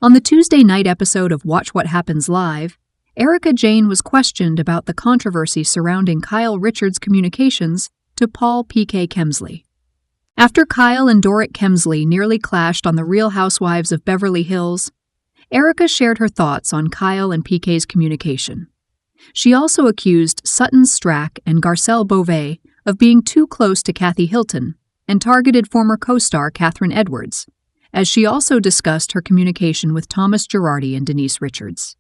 On the Tuesday night episode of Watch What Happens Live, Erika Jayne was questioned about the controversy surrounding Kyle Richards' communications to Kyle PK Kemsley. After Kyle and Dorit Kemsley nearly clashed on The Real Housewives of Beverly Hills, Erika shared her thoughts on Kyle and PK's communication. She also accused Sutton Stracke and Garcelle Beauvais of being too close to Kathy Hilton and targeted former co-star Catherine Edwards, as she also discussed her communication with Thomas Girardi and Denise Richards.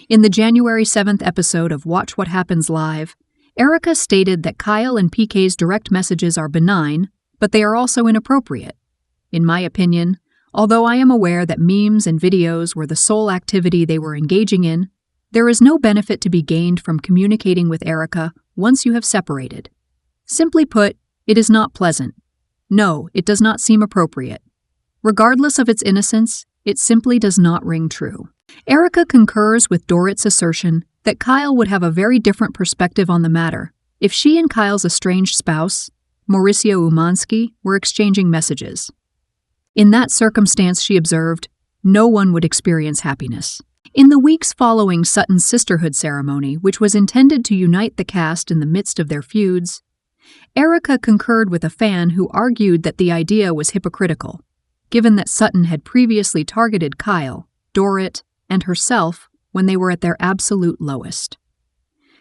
In the January 7th episode of Watch What Happens Live, Erika stated that Kyle and PK's direct messages are benign, but they are also inappropriate. In my opinion, although I am aware that memes and videos were the sole activity they were engaging in, there is no benefit to be gained from communicating with Erika once you have separated. Simply put, it is not pleasant. No, it does not seem appropriate. Regardless of its innocence, it simply does not ring true. Erika concurs with Dorit's assertion that Kyle would have a very different perspective on the matter if she and Kyle's estranged spouse, Mauricio Umansky, were exchanging messages. In that circumstance, she observed, no one would experience happiness. In the weeks following Sutton's sisterhood ceremony, which was intended to unite the cast in the midst of their feuds, Erika concurred with a fan who argued that the idea was hypocritical, given that Sutton had previously targeted Kyle, Dorit, and herself when they were at their absolute lowest.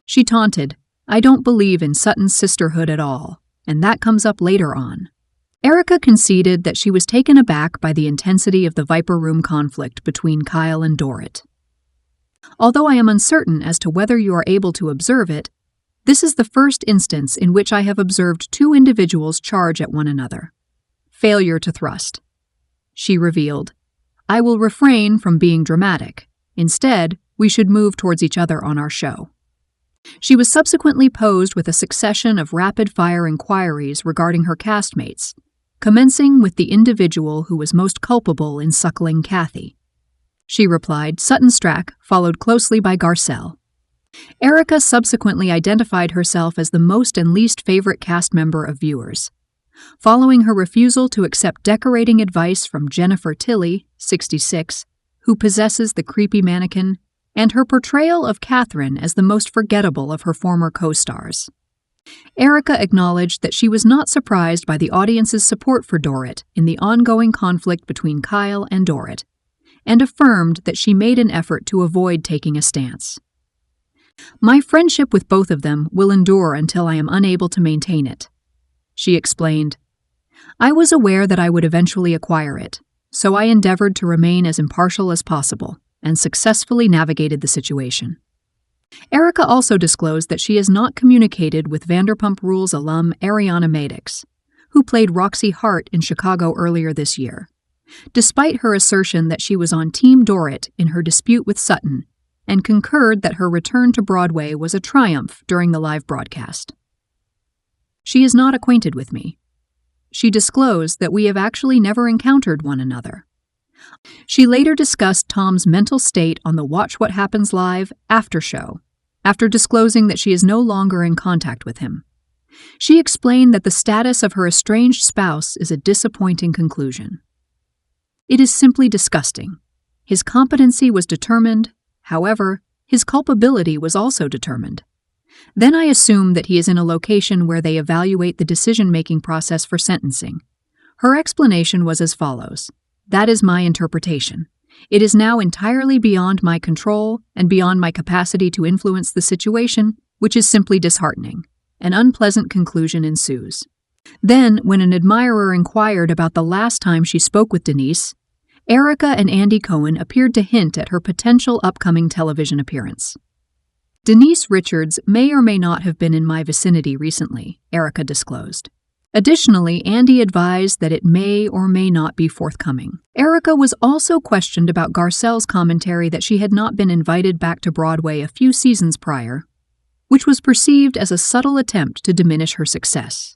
She taunted, "I don't believe in Sutton's sisterhood at all," and that comes up later on. Erika conceded that she was taken aback by the intensity of the Viper Room conflict between Kyle and Dorit. Although I am uncertain as to whether you are able to observe it, this is the first instance in which I have observed two individuals charge at one another. Failure to thrust. She revealed, "I will refrain from being dramatic. Instead, we should move towards each other on our show." She was subsequently posed with a succession of rapid-fire inquiries regarding her castmates, commencing with the individual who was most culpable in suckling Kathy. She replied, Sutton Stracke, followed closely by Garcelle. Erika subsequently identified herself as the most and least favorite cast member of viewers. Following her refusal to accept decorating advice from Jennifer Tilly, 66, who possesses the creepy mannequin, and her portrayal of Catherine as the most forgettable of her former co-stars. Erika acknowledged that she was not surprised by the audience's support for Dorit in the ongoing conflict between Kyle and Dorit, and affirmed that she made an effort to avoid taking a stance. "My friendship with both of them will endure until I am unable to maintain it," she explained. "I was aware that I would eventually acquire it, so I endeavored to remain as impartial as possible and successfully navigated the situation." Erika also disclosed that she has not communicated with Vanderpump Rules alum Ariana Madix, who played Roxy Hart in Chicago earlier this year, despite her assertion that she was on Team Dorit in her dispute with Sutton and concurred that her return to Broadway was a triumph during the live broadcast. "She is not acquainted with me." She disclosed that we have actually never encountered one another. She later discussed Tom's mental state on the Watch What Happens Live after show, after disclosing that she is no longer in contact with him. She explained that the status of her estranged spouse is a disappointing conclusion. "It is simply disgusting. His competency was determined, however, his culpability was also determined. Then I assume that he is in a location where they evaluate the decision-making process for sentencing." Her explanation was as follows. "That is my interpretation. It is now entirely beyond my control and beyond my capacity to influence the situation, which is simply disheartening. An unpleasant conclusion ensues." Then, when an admirer inquired about the last time she spoke with Denise, Erika and Andy Cohen appeared to hint at her potential upcoming television appearance. "Denise Richards may or may not have been in my vicinity recently," Erika disclosed. Additionally, Andy advised that it may or may not be forthcoming. Erika was also questioned about Garcelle's commentary that she had not been invited back to Broadway a few seasons prior, which was perceived as a subtle attempt to diminish her success.